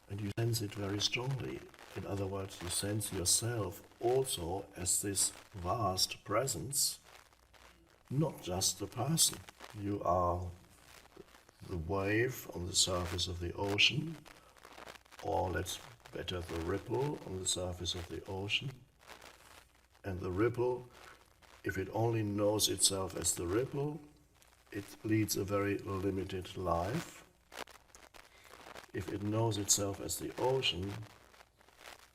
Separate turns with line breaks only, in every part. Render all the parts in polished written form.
and you sense it very strongly. In other words, you sense yourself also as this vast presence, not just the person. You are the wave on the surface of the ocean, or let's better, the ripple on the surface of the ocean. And the ripple, if it only knows itself as the ripple, it leads a very limited life. If it knows itself as the ocean,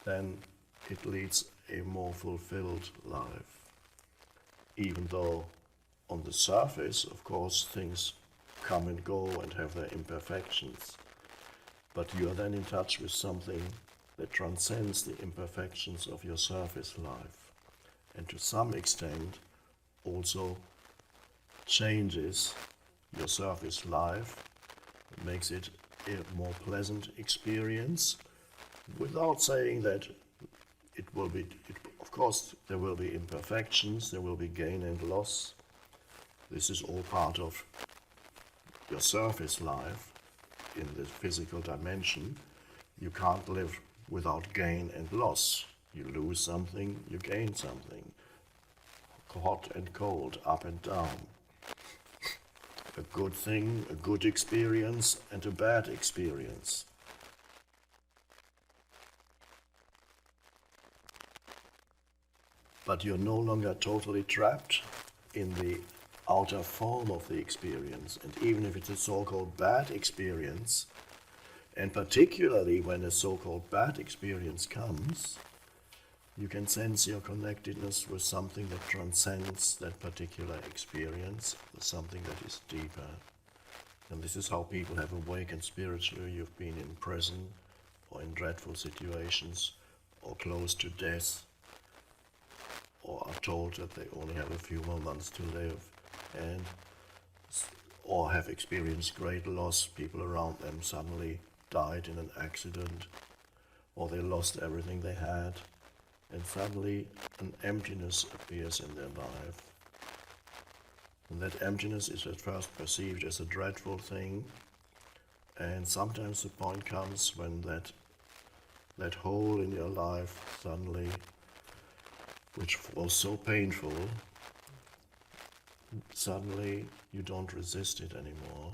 then it leads a more fulfilled life. Even though on the surface, of course, things come and go and have their imperfections. But you are then in touch with something that transcends the imperfections of your surface life, and to some extent also changes your surface life, makes it a more pleasant experience, without saying that of course there will be imperfections, there will be gain and loss. This is all part of your surface life in the physical dimension. You can't live without gain and loss. You lose something, you gain something. Hot and cold, up and down. A good thing, a good experience, and a bad experience. But you're no longer totally trapped in the outer form of the experience. And even if it's a so-called bad experience, and particularly when a so-called bad experience comes, you can sense your connectedness with something that transcends that particular experience, with something that is deeper. And this is how people have awakened spiritually. You've been in prison, or in dreadful situations, or close to death, or are told that they only have a few more months to live, and or have experienced great loss. People around them suddenly died in an accident, or they lost everything they had, and suddenly an emptiness appears in their life. And that emptiness is at first perceived as a dreadful thing, and sometimes the point comes when that hole in your life suddenly, which was so painful, suddenly you don't resist it anymore,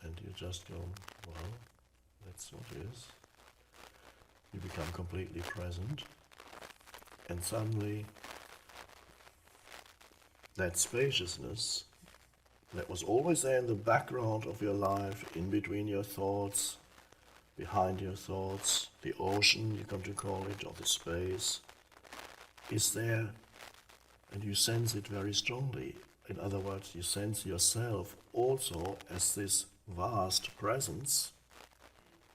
and you just go, well, that's what it is. You become completely present, and suddenly that spaciousness that was always there in the background of your life, in between your thoughts, behind your thoughts, the ocean, you come to call it, or the space, is there, and you sense it very strongly. In other words, you sense yourself also as this vast presence,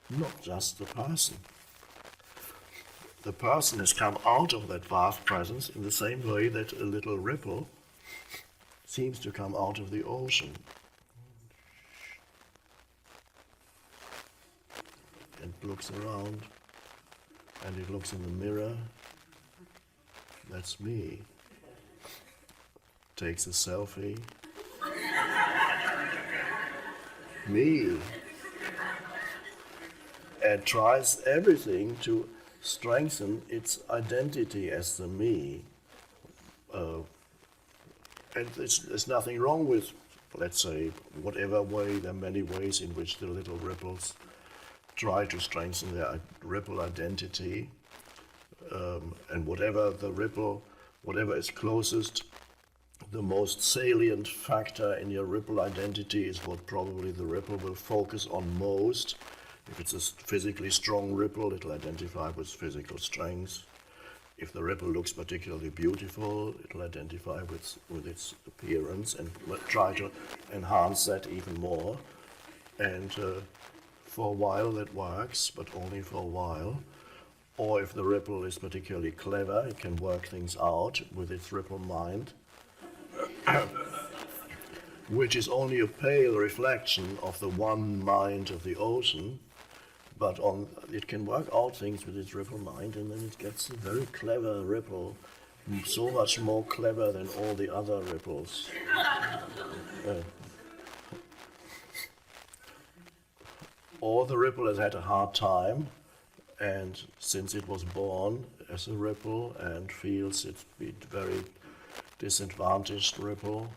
not just the person. The person has come out of that vast presence in the same way that a little ripple seems to come out of the ocean. And looks around, and it looks in the mirror. That's me. Takes a selfie. Me. And tries everything to strengthen its identity as the me. And there's nothing wrong with, let's say, whatever way, there are many ways in which the little ripples try to strengthen their ripple identity. And whatever the ripple, whatever is closest, the most salient factor in your ripple identity is what probably the ripple will focus on most. If it's a physically strong ripple, it'll identify with physical strength. If the ripple looks particularly beautiful, it'll identify with its appearance and try to enhance that even more. And for a while that works, but only for a while. Or if the ripple is particularly clever, it can work things out with its ripple mind, which is only a pale reflection of the one mind of the ocean, but it can work out things with its ripple mind, and then it gets a very clever ripple, so much more clever than all the other ripples. or the ripple has had a hard time, and since it was born as a ripple and feels it's been very disadvantaged ripple,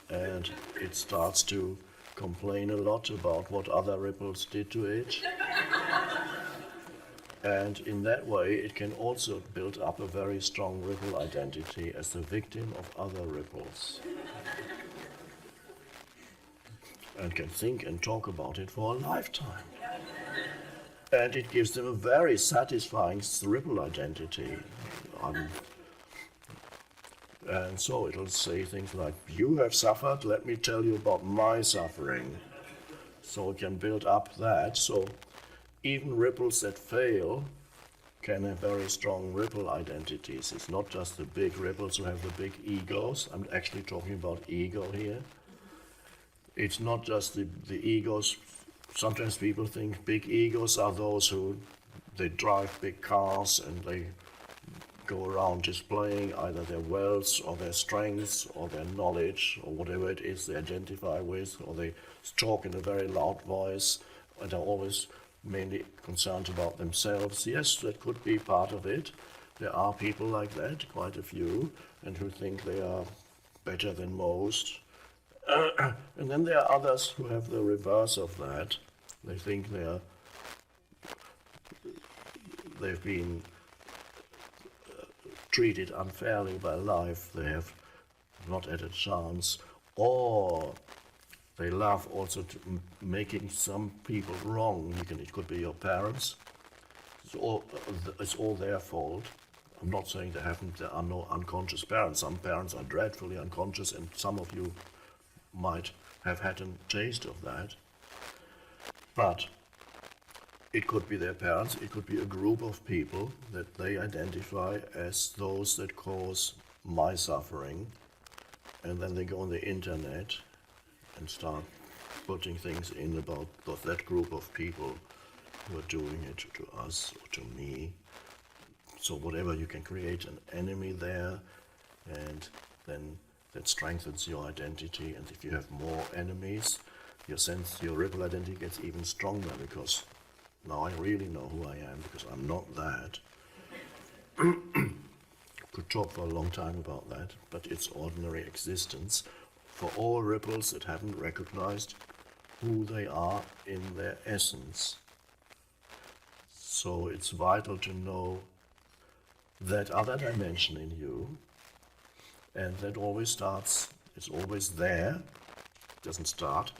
and it starts to complain a lot about what other ripples did to it. And in that way, it can also build up a very strong ripple identity as the victim of other ripples. And can think and talk about it for a lifetime. And it gives them a very satisfying ripple identity. And so it'll say things like, you have suffered, let me tell you about my suffering. So it can build up that. So even ripples that fail can have very strong ripple identities. It's not just the big ripples who have the big egos. I'm actually talking about ego here. It's not just the egos. Sometimes people think big egos are those who, they drive big cars and they go around displaying either their wealth or their strengths or their knowledge or whatever it is they identify with, or they talk in a very loud voice and are always mainly concerned about themselves. Yes, that could be part of it. There are people like that, quite a few, and who think they are better than most. And then there are others who have the reverse of that. They think they've been treated unfairly by life. They have not had a chance, or they love also making some people wrong. It could be your parents. It's all their fault. I'm not saying there are no unconscious parents. Some parents are dreadfully unconscious, and some of you might have had a taste of that. But it could be their parents, it could be a group of people that they identify as those that cause my suffering, and then they go on the internet and start putting things in about that group of people who are doing it to us or to me. So whatever, you can create an enemy there, and then that strengthens your identity. And if you have more enemies, your ripple identity gets even stronger, because now I really know who I am, because I'm not that. Could talk for a long time about that, but it's ordinary existence for all ripples that haven't recognized who they are in their essence. So it's vital to know that other dimension in you, and that always starts, it's always there, it doesn't start,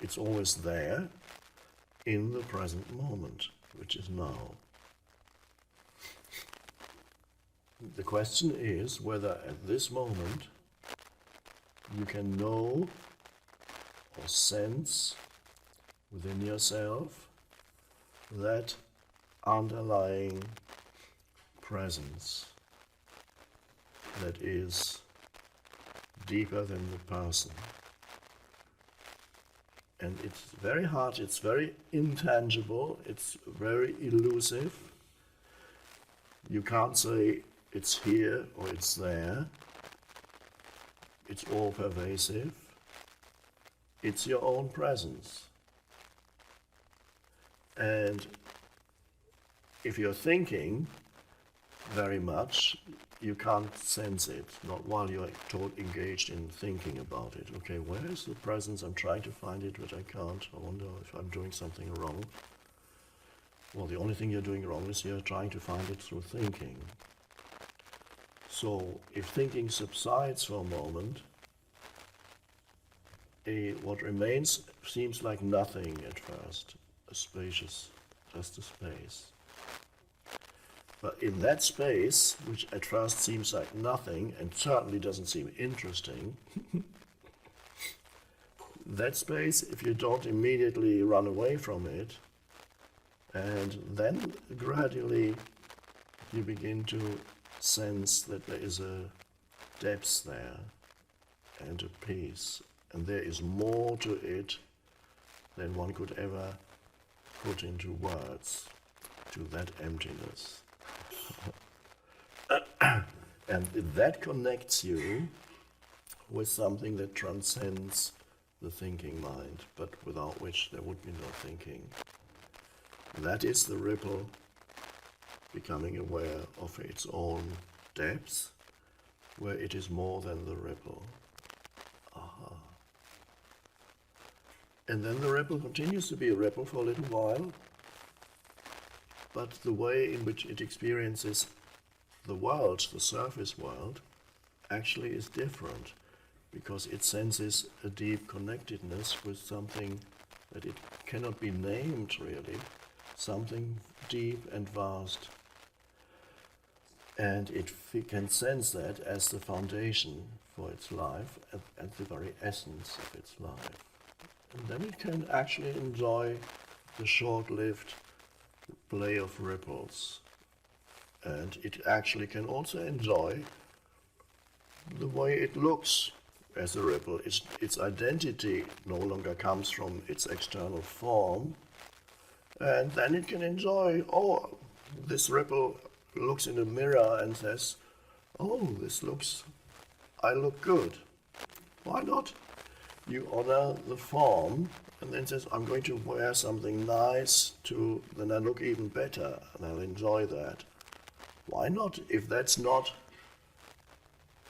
it's always there in the present moment, which is now. The question is whether at this moment you can know or sense within yourself that underlying presence that is deeper than the person. And it's very hard, it's very intangible, it's very elusive. You can't say it's here or it's there. It's all pervasive. It's your own presence. And if you're thinking very much, you can't sense it, not while you're engaged in thinking about it. Okay, where is the presence? I'm trying to find it, but I can't. I wonder if I'm doing something wrong. Well, the only thing you're doing wrong is you're trying to find it through thinking. So if thinking subsides for a moment, what remains seems like nothing at first, just a space. But in that space, which at first seems like nothing and certainly doesn't seem interesting, that space, if you don't immediately run away from it, and then gradually you begin to sense that there is a depth there and a peace, and there is more to it than one could ever put into words, to that emptiness. And that connects you with something that transcends the thinking mind, but without which there would be no thinking. that is the ripple becoming aware of its own depth, where it is more than the ripple. Aha. And then the ripple continues to be a ripple for a little while, but the way in which it experiences the world, the surface world, actually is different, because it senses a deep connectedness with something that it cannot be named really, something deep and vast. And it can sense that as the foundation for its life, at the very essence of its life. And then it can actually enjoy the short-lived play of ripples. And it actually can also enjoy the way it looks as a ripple. Its identity no longer comes from its external form. And then it can enjoy, oh, this ripple looks in a mirror and says, oh, I look good. Why not? You honor the form and then says, I'm going to wear something nice then I look even better and I'll enjoy that. Why not? If that's not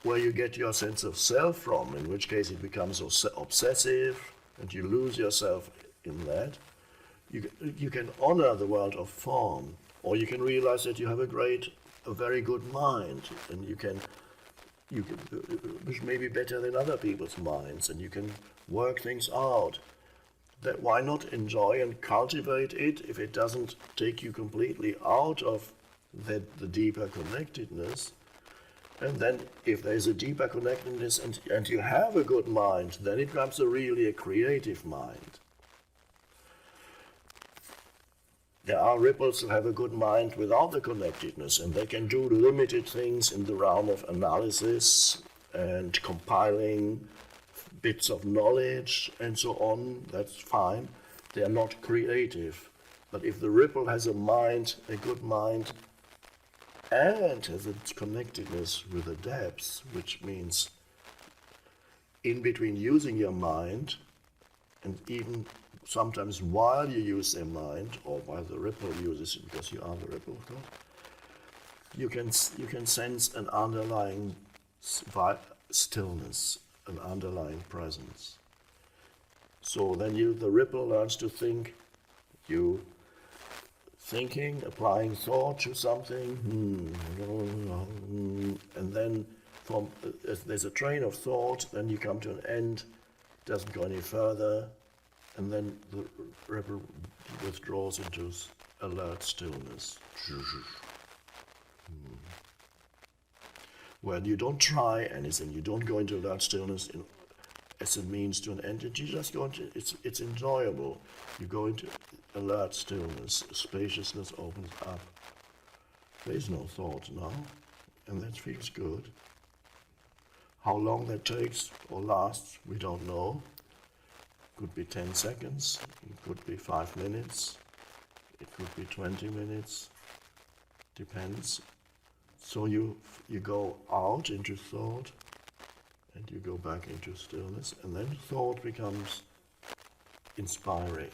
where you get your sense of self from, in which case it becomes obsessive and you lose yourself in that, you can honor the world of form, or you can realize that you have a very good mind, and you can which may be better than other people's minds, and you can work things out. That why not enjoy and cultivate it if it doesn't take you completely out of the deeper connectedness? And then if there's a deeper connectedness and you have a good mind, then it becomes really a creative mind. There are ripples who have a good mind without the connectedness, and they can do limited things in the realm of analysis and compiling bits of knowledge and so on. That's fine. They are not creative. But if the ripple has a mind, a good mind, and has its connectedness with the depths, which means in between using your mind, and even sometimes while you use their mind, or while the ripple uses it, because you are the ripple, of course, you can sense an underlying stillness, an underlying presence. So then the ripple learns to think, you thinking, applying thought to something, and then there's a train of thought, then you come to an end, doesn't go any further, and then the ripple withdraws into alert stillness. Where you don't try anything, you don't go into alert stillness as a means to an end, you just go into, it's enjoyable. You go into alert stillness, spaciousness opens up. There is no thought now, and that feels good. How long that takes or lasts, we don't know. Could be 10 seconds, it could be 5 minutes, it could be 20 minutes, depends. So you go out into thought, and you go back into stillness, and then thought becomes inspired.